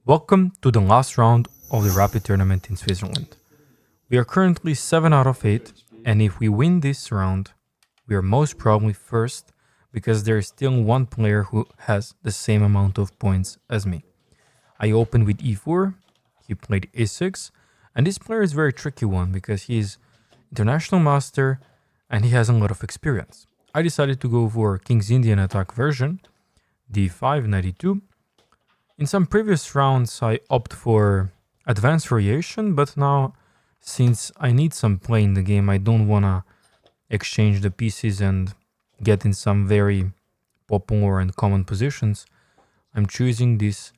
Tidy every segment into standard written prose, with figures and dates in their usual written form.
Welcome to the last round of the Rapid Tournament in Switzerland. We are currently 7 out of 8, and if we win this round, we are most probably first because there is still one player who has the same amount of points as me. I opened with e4, he played a6, and this player is a very tricky one because he is international master and he has a lot of experience. I decided to go for King's Indian attack version, d5, knight e2. In some previous rounds, I opt for advanced variation, but now, since I need some play in the game, I don't want to exchange the pieces and get in some very popular and common positions. I'm choosing this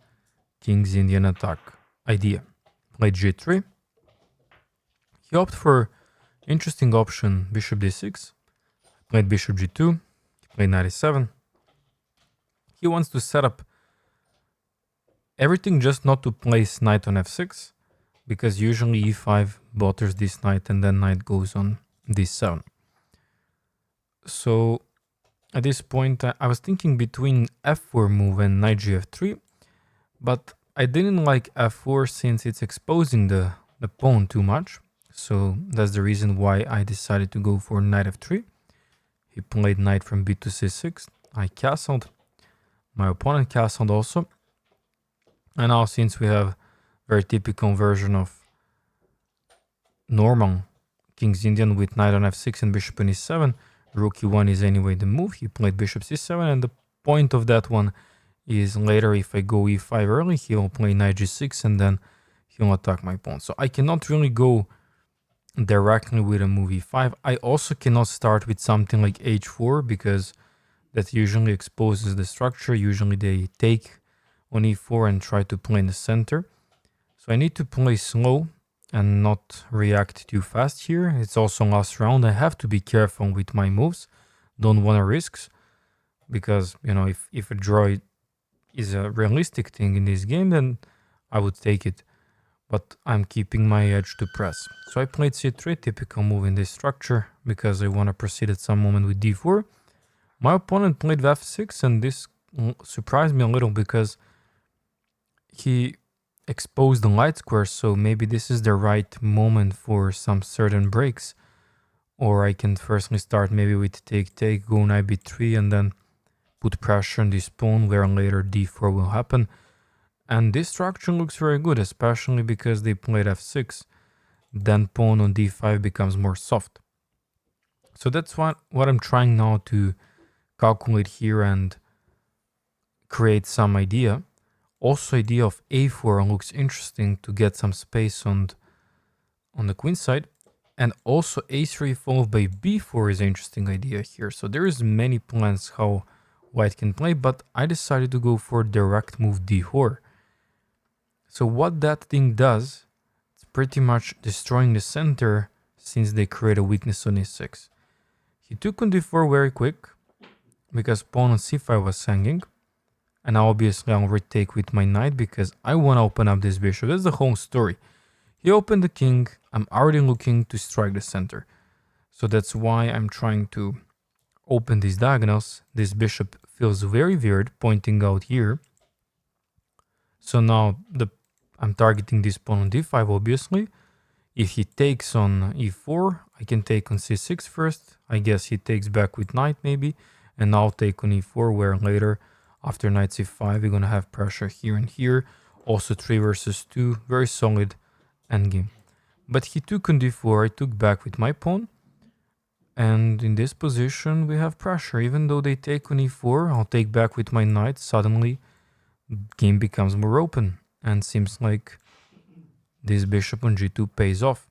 King's Indian attack idea. Played g3. He opted for interesting option bishop d6. Played bishop g2. Played knight e7. He wants to set up everything just not to place knight on f6, because usually e5 bothers this knight and then knight goes on d7. So at this point I was thinking between f4 move and knight gf3, but I didn't like f4 since it's exposing the pawn too much. So that's the reason why I decided to go for knight f3. He played knight from b to c6. I castled. My opponent castled also. And now, since we have very typical version of normal King's Indian with knight on f6 and bishop on e7, rook e1 is anyway the move. He played bishop c7, and the point of that one is later if I go e5 early, he'll play knight g6 and then he'll attack my pawn. So I cannot really go directly with a move e5. I also cannot start with something like h4 because that usually exposes the structure. Usually they take on e4 and try to play in the center. So I need to play slow and not react too fast here. It's also last round. I have to be careful with my moves. Don't want to risk, because if a draw is a realistic thing in this game, then I would take it. But I'm keeping my edge to press. So I played c3, typical move in this structure, because I want to proceed at some moment with d4. My opponent played f6, and this surprised me a little because he exposed the light square, so maybe this is the right moment for some certain breaks. Or I can firstly start maybe with take, go knight b3, and then put pressure on this pawn where later d4 will happen. And this structure looks very good, especially because they played f6. Then pawn on d5 becomes more soft. So that's what I'm trying now to calculate here and create some idea. Also, idea of a4 looks interesting to get some space on the queen side. And also a3 followed by b4 is an interesting idea here. So there is many plans how white can play, but I decided to go for direct move d4. So what that thing does, it's pretty much destroying the center since they create a weakness on e6. He took on d4 very quick because pawn on c5 was hanging. And now obviously I'll retake with my knight because I want to open up this bishop. That's the whole story. He opened the king. I'm already looking to strike the center. So that's why I'm trying to open these diagonals. This bishop feels very weird pointing out here. So now I'm targeting this pawn on d5 obviously. If he takes on e4, I can take on c6 first. I guess he takes back with knight maybe. And I'll take on e4 where later after knight c5 we're going to have pressure here and here. Also 3 versus 2, very solid endgame. But he took on d4, I took back with my pawn. And in this position we have pressure. Even though they take on e4, I'll take back with my knight. Suddenly game becomes more open. And seems like this bishop on g2 pays off.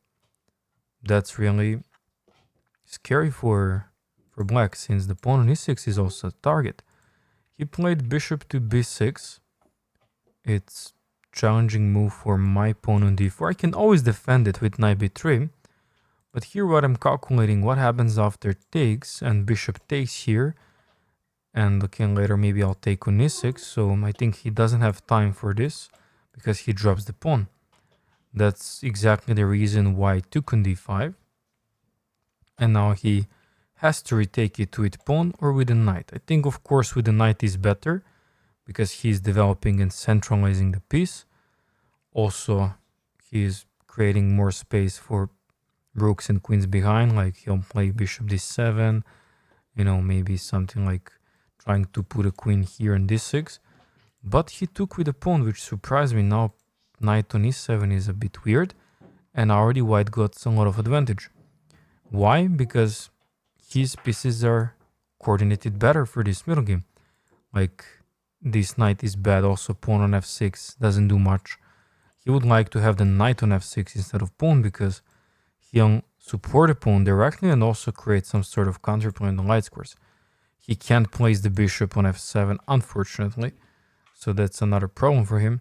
That's really scary for black, since the pawn on e6 is also a target. He played bishop to b6. It's challenging move for my pawn on d4. I can always defend it with knight b3. But here what I'm calculating, what happens after takes and bishop takes here. And looking later maybe I'll take on e6. So I think he doesn't have time for this because he drops the pawn. That's exactly the reason why I took on d5. And now he has to retake it with pawn or with a knight. I think of course with the knight is better because he's developing and centralizing the piece. Also, he's creating more space for rooks and queens behind, like he'll play bishop d7, maybe something like trying to put a queen here in d6. But he took with a pawn, which surprised me. Now knight on e7 is a bit weird, and already white got a lot of advantage. Why? Because his pieces are coordinated better for this middle game. Like, this knight is bad, also pawn on f6 doesn't do much. He would like to have the knight on f6 instead of pawn, because he'll support a pawn directly and also create some sort of counterplay on the light squares. He can't place the bishop on f7, unfortunately, so that's another problem for him.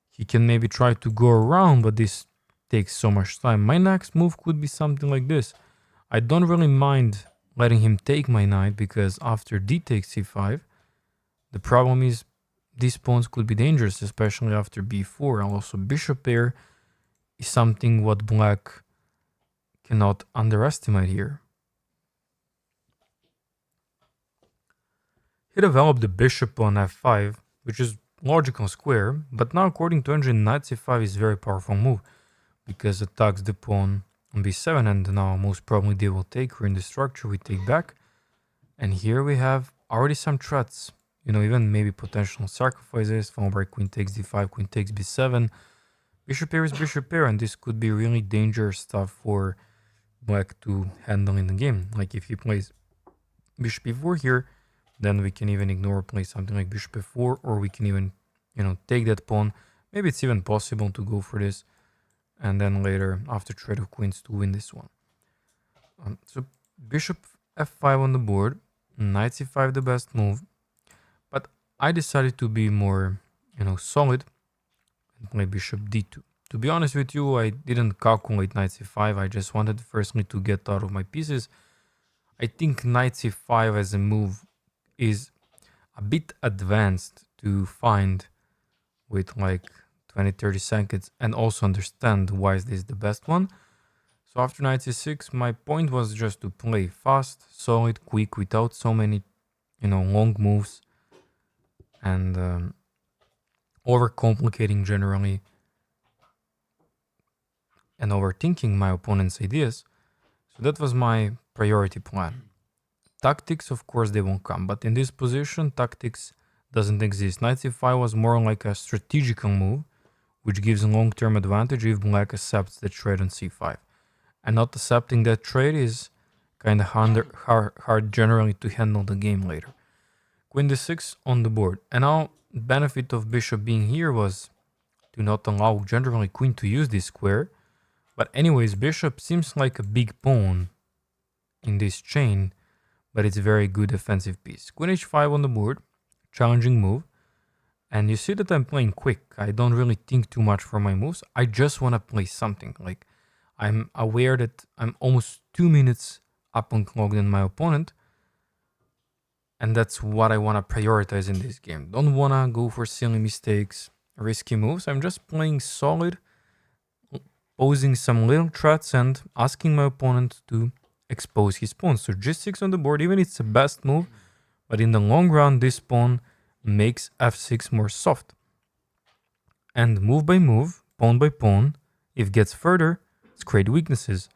He can maybe try to go around, but this takes so much time. My next move could be something like this. I don't really mind letting him take my knight, because after d takes c5, the problem is these pawns could be dangerous, especially after b4. And also bishop pair is something what black cannot underestimate here. He developed the bishop on f5, which is logical square, but now according to engine, knight c5 is a very powerful move, because it attacks the pawn on b7, and now most probably they will take her in the structure. We take back, and here we have already some threats, even maybe potential sacrifices, followed by queen takes d5, queen takes b7, bishop pair is bishop pair, and this could be really dangerous stuff for black to handle in the game. Like if he plays bishop e4 here, then we can even ignore, play something like bishop f4, or we can even, take that pawn. Maybe it's even possible to go for this, and then later, after trade of queens, to win this one. So bishop f5 on the board, knight c5 the best move, but I decided to be more, solid and play bishop d2. To be honest with you, I didn't calculate knight c5. I just wanted firstly to get out of my pieces. I think knight c5 as a move is a bit advanced to find with like 20-30 seconds and also understand why is this the best one. So after knight c6, my point was just to play fast, solid, quick, without so many, long moves and overcomplicating generally and overthinking my opponent's ideas. So that was my priority plan. Tactics, of course, they won't come, but in this position, tactics doesn't exist. Knight c5 was more like a strategical move, which gives a long-term advantage if black accepts the trade on c5. And not accepting that trade is kind of hard generally to handle the game later. Queen d6 on the board. And now, the benefit of bishop being here was to not allow generally queen to use this square. But anyways, bishop seems like a big pawn in this chain, but it's a very good defensive piece. Queen h5 on the board, challenging move. And you see that I'm playing quick. I don't really think too much for my moves. I just want to play something. Like, I'm aware that I'm almost 2 minutes up on clock than my opponent. And that's what I want to prioritize in this game. Don't want to go for silly mistakes, risky moves. I'm just playing solid, posing some little threats and asking my opponent to expose his pawn. So g6 on the board, even it's the best move, but in the long run, this pawn makes f6 more soft. And move by move, pawn by pawn, if it gets further, it's create weaknesses.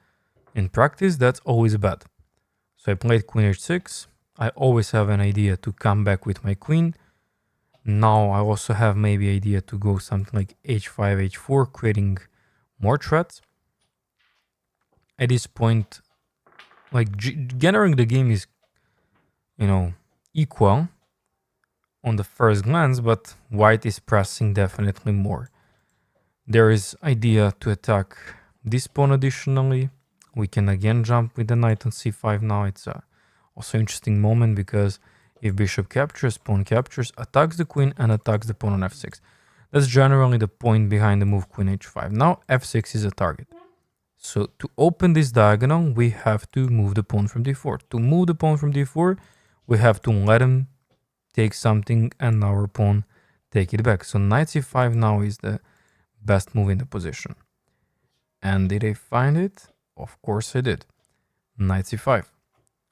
In practice, that's always bad. So I played queen h6. I always have an idea to come back with my queen. Now I also have maybe idea to go something like h5, h4, creating more threats. At this point, like generally the game is, equal on the first glance, but white is pressing definitely more. There is idea to attack this pawn additionally. We can again jump with the knight on c5 now. It's also interesting moment because if bishop captures, pawn captures, attacks the queen and attacks the pawn on f6. That's generally the point behind the move queen h5. Now f6 is a target. So to open this diagonal, we have to move the pawn from d4. To move the pawn from d4, we have to let him take something and our pawn take it back. So knight c5 now is the best move in the position. And did I find it? Of course I did. Knight c5.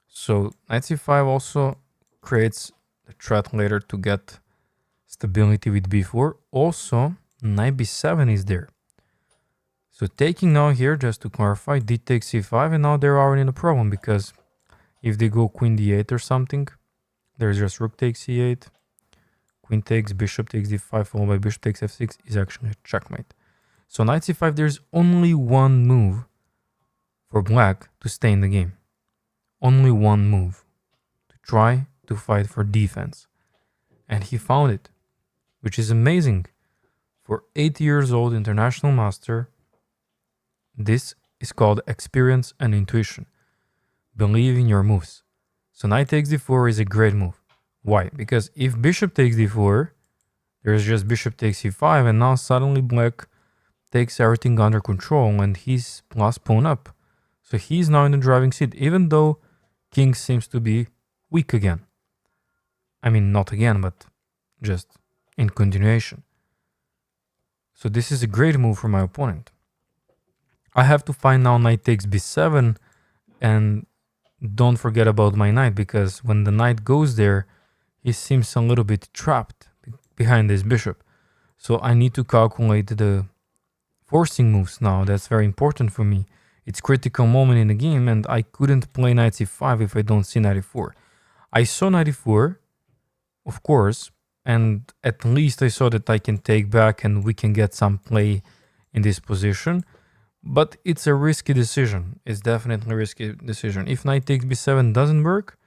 So knight c5 also creates the threat later to get stability with b4. Also, knight b7 is there. So taking now here, just to clarify, d takes c5, and now they're already in a problem, because if they go queen d8 or something, there's just rook takes c8, queen takes, bishop takes d5, followed by bishop takes f6 is actually a checkmate. So knight c5, there's only one move for black to stay in the game. Only one move to try to fight for defense. And he found it, which is amazing. For 8 years old international master, this is called experience and intuition. Believe in your moves. So knight takes d4 is a great move. Why? Because if bishop takes d4, there's just bishop takes c5, and now suddenly black takes everything under control, and he's plus pawn up. So he's now in the driving seat, even though king seems to be weak again. I mean, not again, but just in continuation. So this is a great move for my opponent. I have to find now knight takes b7, and don't forget about my knight, because when the knight goes there, he seems a little bit trapped behind this bishop. So I need to calculate the forcing moves now. That's very important for me. It's critical moment in the game, and I couldn't play knight c5 if I don't see knight e4. I saw knight e4, of course, and at least I saw that I can take back and we can get some play in this position. But it's a risky decision. It's definitely a risky decision. If knight takes b7 doesn't work,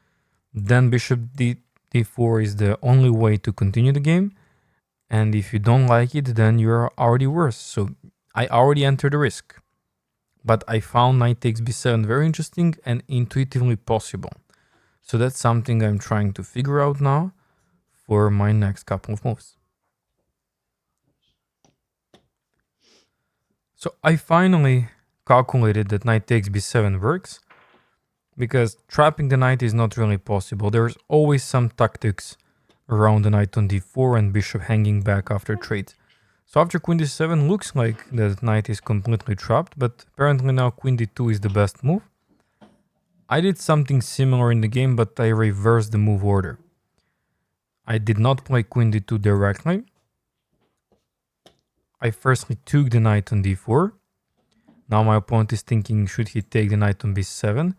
then bishop d4 is the only way to continue the game. And if you don't like it, then you're already worse. So I already entered the risk. But I found knight takes b7 very interesting and intuitively possible. So that's something I'm trying to figure out now for my next couple of moves. So I finally calculated that knight takes b7 works, because trapping the knight is not really possible. There's always some tactics around the knight on d4 and bishop hanging back after trades. So after queen d7 looks like the knight is completely trapped, but apparently now queen d2 is the best move. I did something similar in the game, but I reversed the move order. I did not play queen d2 directly. I firstly took the knight on d4. Now my opponent is thinking, should he take the knight on b7?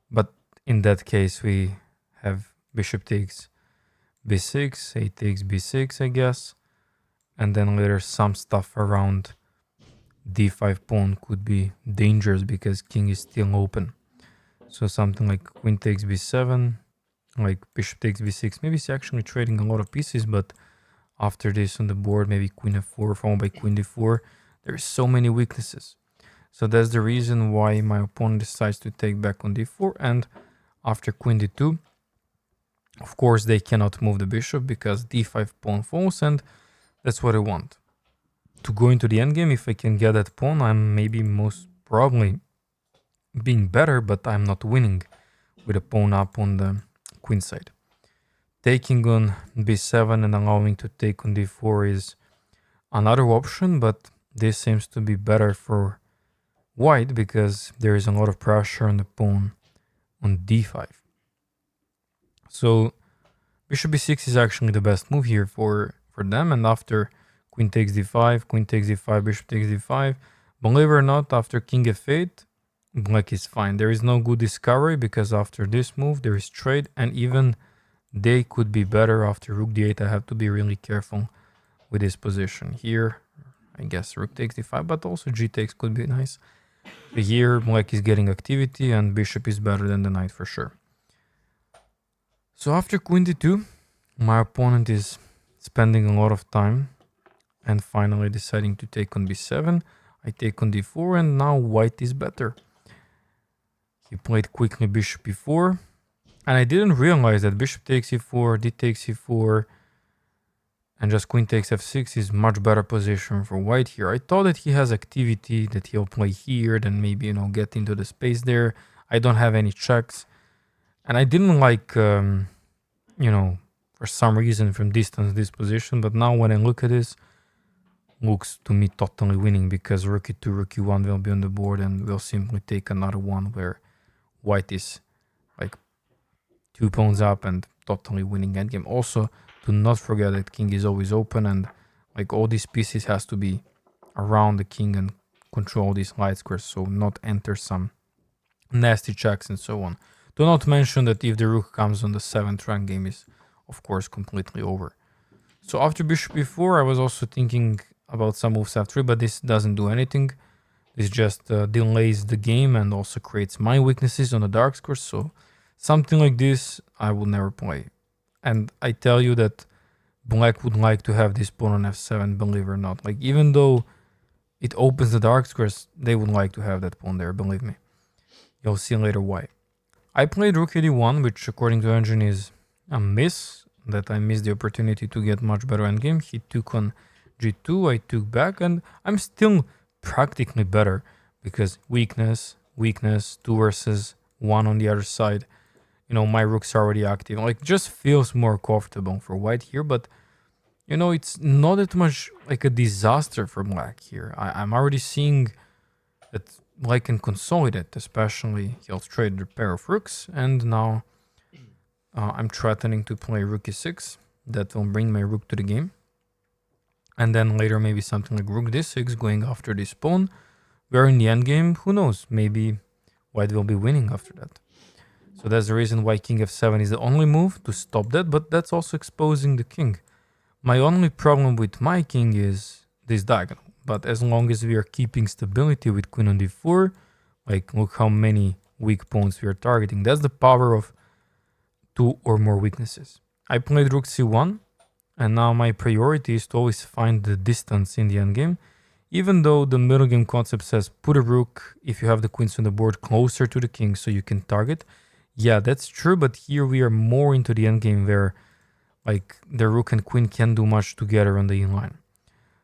But in that case, we have bishop takes b6, a takes b6, I guess. And then later some stuff around d5 pawn could be dangerous because king is still open. So something like queen takes b7, like bishop takes b6. Maybe he's actually trading a lot of pieces, but after this on the board, maybe queen f4 followed by queen d4. There's so many weaknesses. So that's the reason why my opponent decides to take back on d4. And after queen d2, of course, they cannot move the bishop because d5 pawn falls, and that's what I want. To go into the endgame, if I can get that pawn, I'm maybe most probably being better, but I'm not winning with a pawn up on the queen side. Taking on b7 and allowing to take on d4 is another option, but this seems to be better for white because there is a lot of pressure on the pawn on d5. So bishop b6 is actually the best move here for them, and after queen takes d5, queen takes d5, bishop takes d5, believe it or not, after king f8, black is fine. There is no good discovery because after this move there is trade, and even they could be better after rook d8. I have to be really careful with this position. Here, I guess rook takes d5, but also g takes could be nice. Here, black is getting activity and bishop is better than the knight for sure. So after queen d2, my opponent is spending a lot of time and finally deciding to take on b7. I take on d4, and now white is better. He played quickly bishop e4. And I didn't realize that bishop takes e4, d takes e4, and just queen takes f6 is much better position for white here. I thought that he has activity, that he'll play here, then maybe, get into the space there. I don't have any checks. And I didn't like, for some reason from distance this position. But now when I look at this, looks to me totally winning because rook e2, rook e1 will be on the board and we'll simply take another one where white is like 2 pawns up and totally winning endgame. Also, do not forget that king is always open, and Like all these pieces has to be around the king and control these light squares, so not enter some nasty checks and so on. Do not mention that if the rook comes on the 7th rank, game is of course completely over. So after bishop e4, I was also thinking about some moves f3, but this doesn't do anything. This just delays the game and also creates my weaknesses on the dark squares. So something like this I will never play. And I tell you that black would like to have this pawn on f7, believe it or not. Like, even though it opens the dark squares, they would like to have that pawn there, believe me. You'll see later why. I played rook e1, which according to Engine is a miss, that I missed the opportunity to get much better endgame. He took on g2, I took back, and I'm still practically better because weakness, 2 versus 1 on the other side. You know, my rook's already active. Like, just feels more comfortable for white here, but you know, it's not that much like a disaster for black here. I'm already seeing that black can consolidate, especially he'll trade the pair of rooks, and now I'm threatening to play rook e6. That will bring my rook to the game. And then later maybe something like rook d6 going after this pawn. Where in the endgame, who knows, maybe white will be winning after that. So that's the reason why king f7 is the only move to stop that, but that's also exposing the king. My only problem with my king is this diagonal, but as long as we are keeping stability with queen on d4, like look how many weak pawns we are targeting. That's the power of 2 or more weaknesses. I played rook c1, and now my priority is to always find the distance in the endgame, even though the middle game concept says put a rook, if you have the queens on the board, closer to the king so you can target. Yeah, that's true, but here we are more into the endgame where like the rook and queen can't do much together on the inline.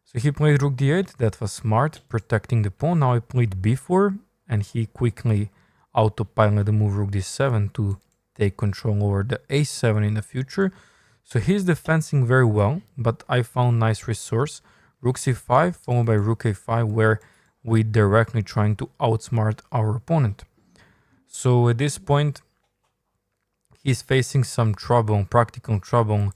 So he played rook d8, that was smart, protecting the pawn. Now I played b4, and he quickly autopiloted the move rook d7 to take control over the a7 in the future. So he's defending very well, but I found nice resource. Rook c5 followed by rook a5, where we directly trying to outsmart our opponent. So at this point, he's facing some trouble, practical trouble,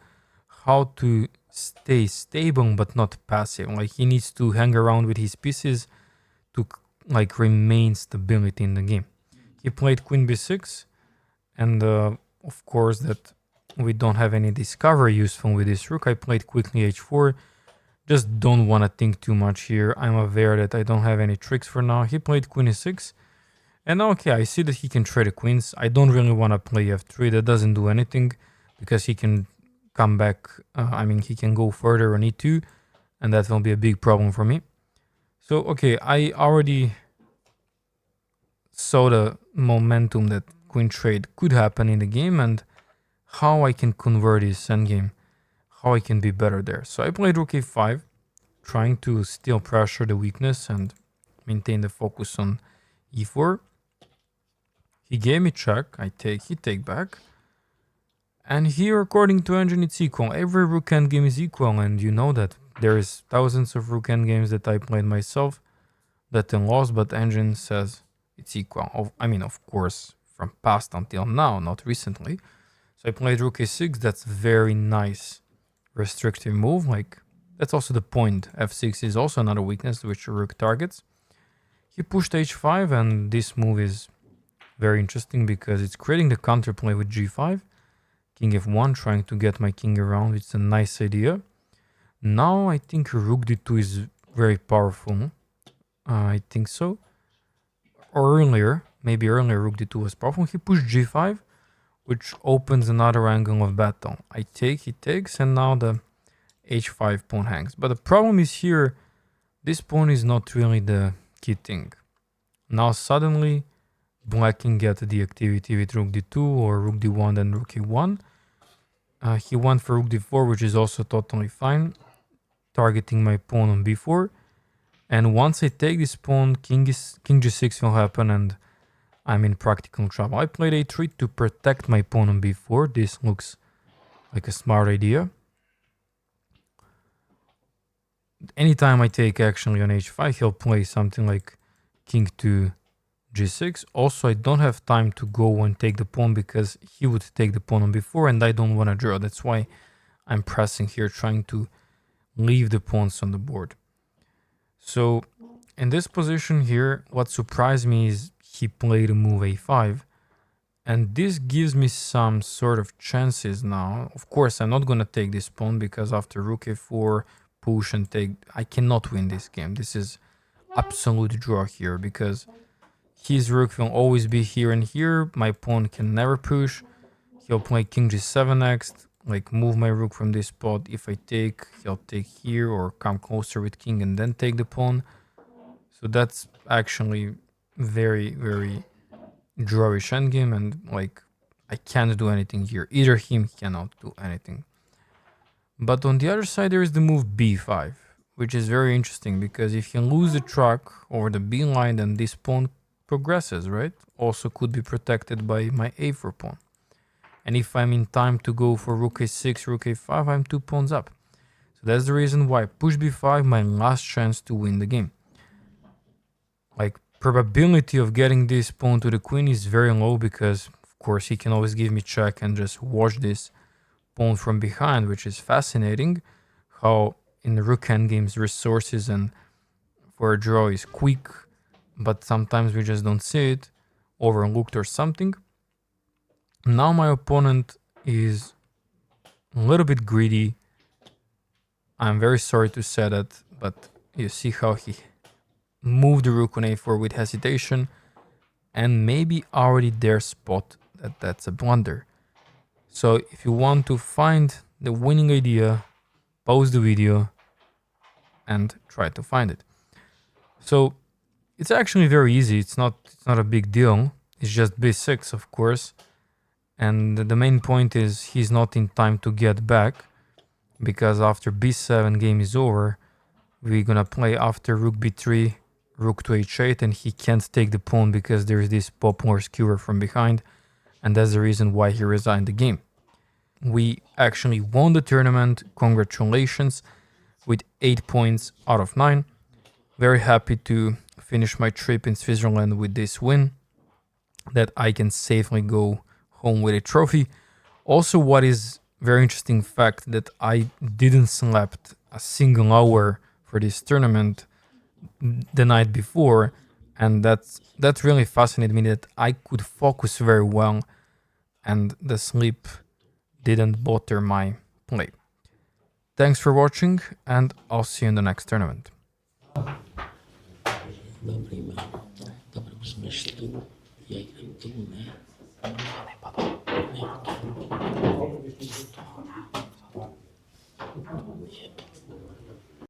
how to stay stable but not passive. Like, he needs to hang around with his pieces to like remain stability in the game. He played queen b6, and of course that we don't have any discovery useful with this rook. I played quickly h4. Just don't want to think too much here. I'm aware that I don't have any tricks for now. He played queen e6. And okay, I see that he can trade the queens. I don't really want to play f3. That doesn't do anything because he can come back. He can go further on e2, and that will be a big problem for me. So, okay, I already saw the momentum that queen trade could happen in the game and how I can convert this endgame, how I can be better there. So I played rook a5, trying to still pressure the weakness and maintain the focus on e4. He gave me check, I take, he take back. And here, according to Engine, it's equal. Every rook endgame is equal, and you know that. There is thousands of rook endgames that I played myself that I lost, but Engine says it's equal. Of course, from past until now, not recently. So I played rook a6, that's very nice restrictive move. Like, that's also the point. f6 is also another weakness which rook targets. He pushed h5, and this move is very interesting because it's creating the counterplay with g5. King f1, trying to get my king around. It's a nice idea. Now I think rook d2 is very powerful. I think so. Or earlier, maybe earlier rook d2 was powerful. He pushed g5, which opens another angle of battle. I take, he takes, and now the h5 pawn hangs. But the problem is here, this pawn is not really the key thing. Now suddenly black can get the activity with rook d2 or rook d1 and rook e1. He went for rook d4, which is also totally fine, targeting my pawn on b4. And once I take this pawn, king g6 will happen, and I'm in practical trouble. I played a3 to protect my pawn on b4. This looks like a smart idea. Anytime I take actually on h5, he'll play something like king to g6. Also, I don't have time to go and take the pawn because he would take the pawn on b4, and I don't want to draw. That's why I'm pressing here, trying to leave the pawns on the board. So in this position here, what surprised me is he played a move a5, and this gives me some sort of chances now. Of course, I'm not gonna take this pawn because after rook a4, push and take, I cannot win this game. This is absolute draw here because his rook will always be here and here. My pawn can never push. He'll play king g7 next, like move my rook from this spot. If I take, he'll take here or come closer with king and then take the pawn. So that's actually very, very drawish endgame, and like I can't do anything here. Either him cannot do anything. But on the other side, there is the move b5, which is very interesting because if you lose the track over the b line, then this pawn progresses, right? Also could be protected by my a4 pawn. And if I'm in time to go for rook a6, rook a5, I'm 2 pawns up. So that's the reason why push b5, my last chance to win the game. Like, probability of getting this pawn to the queen is very low because, of course, he can always give me check and just watch this pawn from behind, which is fascinating. How in the rook endgames, resources and for a draw is quick, but sometimes we just don't see it, overlooked or something. Now my opponent is a little bit greedy. I'm very sorry to say that, but you see how he moved the rook on a4 with hesitation, and maybe already there spot that that's a blunder. So if you want to find the winning idea, pause the video and try to find it. So it's actually very easy. It's not a big deal. It's just b6, of course. And the main point is he's not in time to get back, because after b7 game is over, we're gonna play after rook b3, rook to h8, and he can't take the pawn because there's this popular skewer from behind, and that's the reason why he resigned the game. We actually won the tournament. Congratulations, with 8 points out of 9. Very happy to finish my trip in Switzerland with this win, that I can safely go home with a trophy. Also, what is very interesting fact that I didn't slept a single hour for this tournament the night before, and that really fascinated me, that I could focus very well and the sleep didn't bother my play. Thanks for watching, and I'll see you in the next tournament. Dobry ma, dobrą zmyślił, ja ich tu nie.